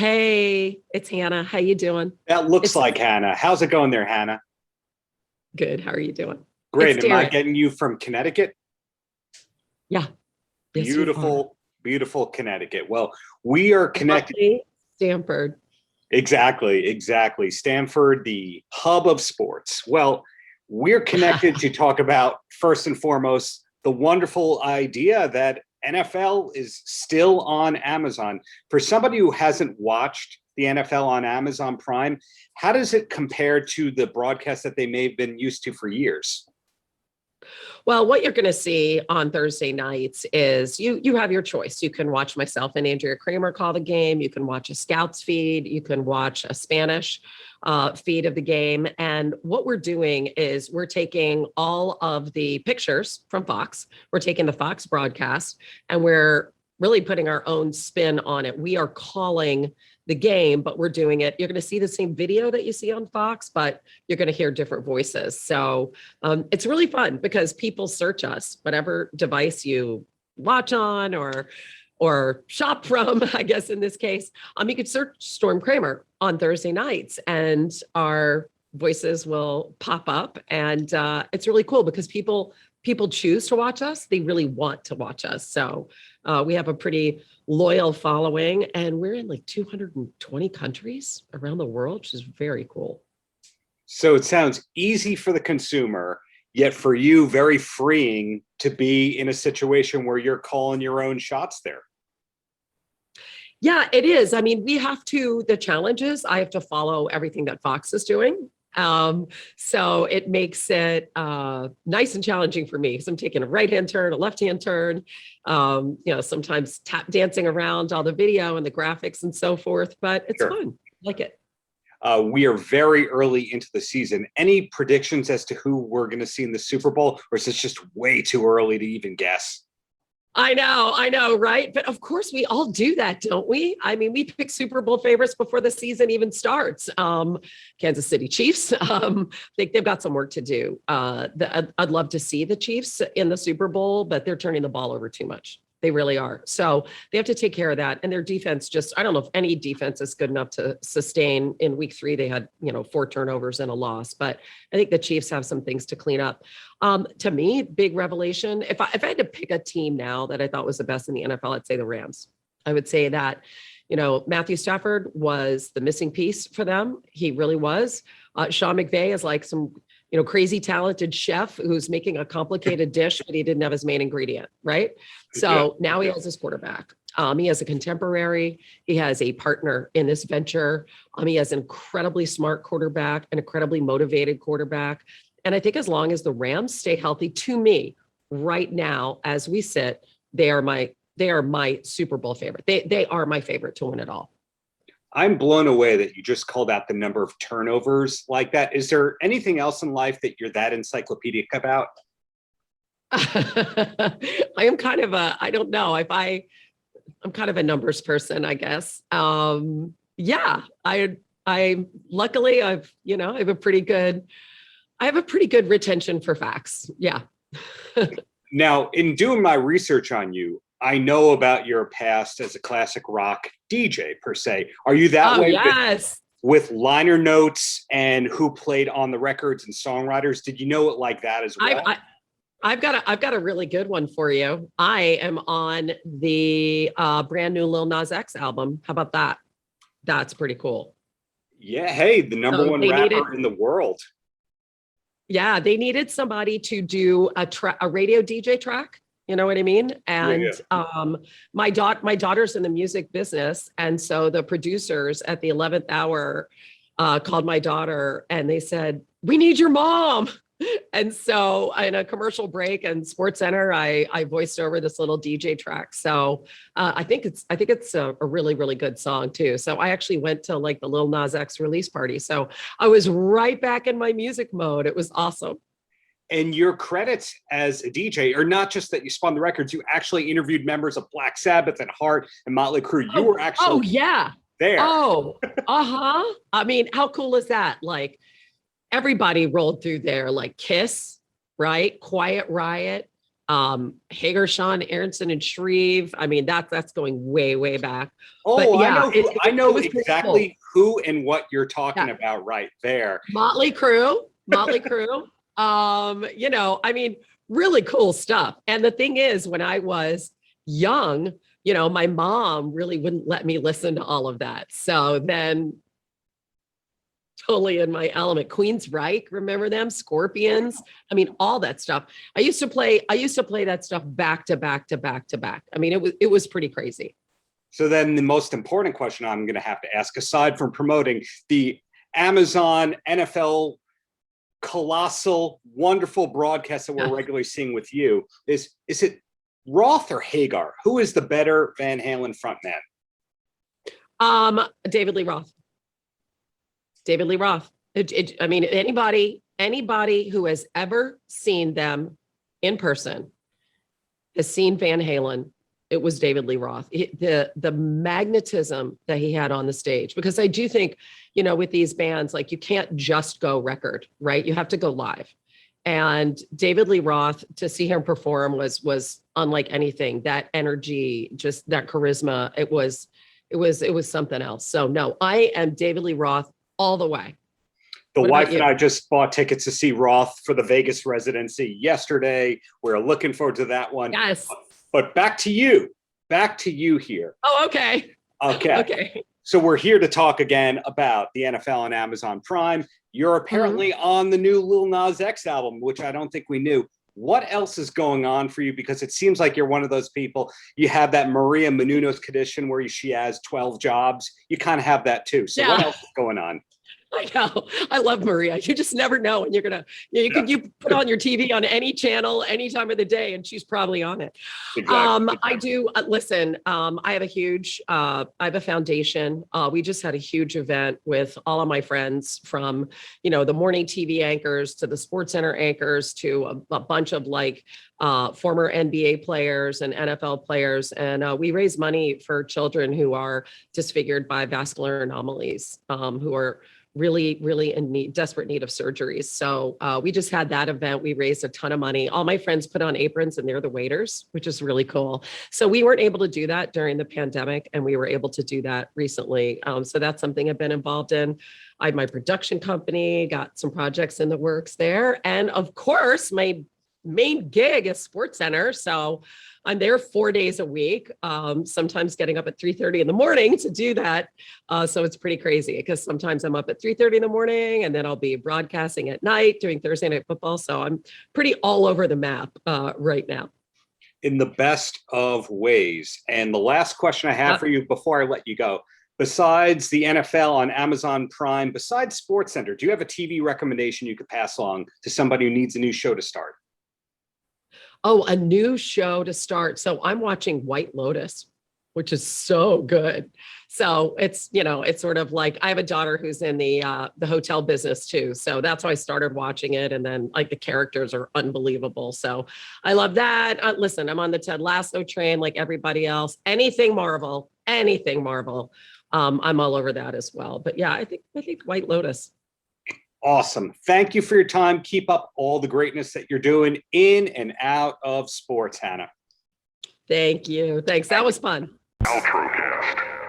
Hey, it's Hannah. How you doing? That looks It's like Hannah. How's it going there, Hannah? good. How are you doing? It's Great. Am I Darren. getting you from Connecticut? Yeah, yes, you are. Beautiful, beautiful Connecticut. Well, we are connected. Lovely Stanford. Exactly, exactly. Stanford, the hub of sports. Well, we're connected to talk about, first and foremost, the wonderful idea that NFL is still on Amazon. For somebody who hasn't watched the NFL on Amazon Prime, how does it compare to the broadcast that they may have been used to for years? Well, what you're going to see on Thursday nights is you have your choice. You can watch myself and Andrea Kramer call the game. You can watch a Scouts feed. You can watch a Spanish feed of the game. And what we're doing is we're taking all of the pictures from Fox. We're taking the Fox broadcast and we're really putting our own spin on it. We are calling the game, but we're doing it. You're going to see the same video that you see on Fox, but you're going to hear different voices. So it's really fun because people search us, whatever device you watch on or shop from, I guess in this case. You could search Storm Kramer on Thursday nights and our voices will pop up. And it's really cool because people choose to watch us. They really want to watch us. So we have a pretty loyal following and we're in like 220 countries around the world, which is very cool. So it sounds easy for the consumer, yet for you, very freeing to be in a situation where you're calling your own shots there. Yeah, it is. I mean, the challenge is I have to follow everything that Fox is doing. So it makes it nice and challenging for me because I'm taking a right-hand turn, a left-hand turn, sometimes tap dancing around all the video and the graphics and so forth, but it's Sure. fun. I like it. We are very early into the season. Any predictions as to who we're going to see in the Super Bowl, or is this just way too early to even guess? I know, right? But of course, we all do that, don't we? I mean, we pick Super Bowl favorites before the season even starts. Kansas City Chiefs, they've got some work to do. I'd love to see the Chiefs in the Super Bowl, but they're turning the ball over too much. They really are. So they have to take care of that. And their defense I don't know if any defense is good enough to sustain. In week 3, they had, 4 turnovers and a loss, but I think the Chiefs have some things to clean up. To me, big revelation. If I had to pick a team now that I thought was the best in the NFL, I'd say the Rams. I would say that, Matthew Stafford was the missing piece for them. He really was. Sean McVay is like some, crazy talented chef who's making a complicated dish, but he didn't have his main ingredient, right? So now he has his quarterback. He has a contemporary. He has a partner in this venture. He has an incredibly smart quarterback, an incredibly motivated quarterback. And I think as long as the Rams stay healthy, to me, right now, as we sit, they are my Super Bowl favorite. They are my favorite to win it all. I'm blown away that you just called out the number of turnovers like that. Is there anything else in life that you're that encyclopedic about? I am kind of I don't know if I'm kind of a numbers person, I guess. Yeah, I luckily I have a pretty good retention for facts. Yeah. Now, in doing my research on you, I know about your past as a classic rock DJ per se. Are you that Oh, way yes. with liner notes and who played on the records and songwriters? Did you know it like that as well? I've got a really good one for you. I am on the brand new Lil Nas X album. How about that? That's pretty cool. Yeah. Hey, the number So one they needed, rapper in the world. yeah, they needed somebody to do a radio DJ track. You know what I mean? Yeah, yeah. And my daughter's in the music business, and so the producers at the 11th hour called my daughter and they said, "We need your mom." And so in a commercial break and Sports Center, I voiced over this little DJ track. So I think it's a really, really good song too. So I actually went to like the Lil Nas X release party. So I was right back in my music mode. It was awesome. And your credits as a DJ are not just that you spun the records, you actually interviewed members of Black Sabbath and Heart and Motley Crue. You were Oh actually yeah. there. Oh, uh-huh. I mean, how cool is that? Like everybody rolled through there, like Kiss, right? Quiet Riot, Hager, Sean, Aronson, and Shreve. I mean, that's going way, way back. Oh, But yeah, I know it was pretty exactly cool. who and what you're talking Yeah. about right there. Motley Crue. I mean, really cool stuff. And the thing is, when I was young, my mom really wouldn't let me listen to all of that. So then totally in my element. Queensryche, remember them? Scorpions. I mean, all that stuff. I used to play that stuff back to back to back to back. I mean, it was pretty crazy. So then the most important question I'm going to have to ask, aside from promoting the Amazon NFL colossal, wonderful broadcast that we're regularly seeing with you, is it Roth or Hagar? Who is the better Van Halen frontman? David Lee Roth. David Lee Roth. I mean, anybody who has ever seen them in person has seen Van Halen. It was David Lee Roth. The magnetism that he had on the stage, because I do think, with these bands, like you can't just go record, right? You have to go live. And David Lee Roth, to see him perform was unlike anything. That energy, just that charisma, it was something else. So no, I am David Lee Roth all the way. The wife and I just bought tickets to see Roth for the Vegas residency yesterday. We're looking forward to that one. Yes. But back to you here. Oh, okay. Okay. So we're here to talk again about the NFL on Amazon Prime. You're apparently on the new Lil Nas X album, which I don't think we knew. What else is going on for you? Because it seems like you're one of those people. You have that Maria Menounos condition where she has 12 jobs. You kind of have that too. So what else is going on? I know. I love Maria. You just never know when you're gonna. You put on your TV on any channel, any time of the day, and she's probably on it. Exactly. I do. Listen. I have a foundation. We just had a huge event with all of my friends, from the morning TV anchors to the Sports Center anchors to a bunch of former NBA players and NFL players, and we raise money for children who are disfigured by vascular anomalies, who are really, really in desperate need of surgeries. So we just had that event. We raised a ton of money. All my friends put on aprons and they're the waiters, which is really cool. So we weren't able to do that during the pandemic, and we were able to do that recently. So that's something I've been involved in. I have my production company, got some projects in the works there. And of course, my main gig is Sports Center. So I'm there 4 days a week, sometimes getting up at 3:30 in the morning to do that. So it's pretty crazy, because sometimes I'm up at 3:30 in the morning, and then I'll be broadcasting at night doing Thursday Night Football. So I'm pretty all over the map right now. In the best of ways. And the last question I have for you before I let you go, besides the NFL on Amazon Prime, besides Sports Center, do you have a TV recommendation you could pass along to somebody who needs a new show to start? Oh, a new show to start. So I'm watching White Lotus, which is so good. So it's sort of like, I have a daughter who's in the hotel business too. So that's why I started watching it. And then the characters are unbelievable. So I love that. Listen, I'm on the Ted Lasso train like everybody else. Anything Marvel. I'm all over that as well. But yeah, I think White Lotus. Awesome. Thank you for your time. Keep up all the greatness that you're doing in and out of sports, Hannah. Thank you. Thanks. That was fun. Paltrocast.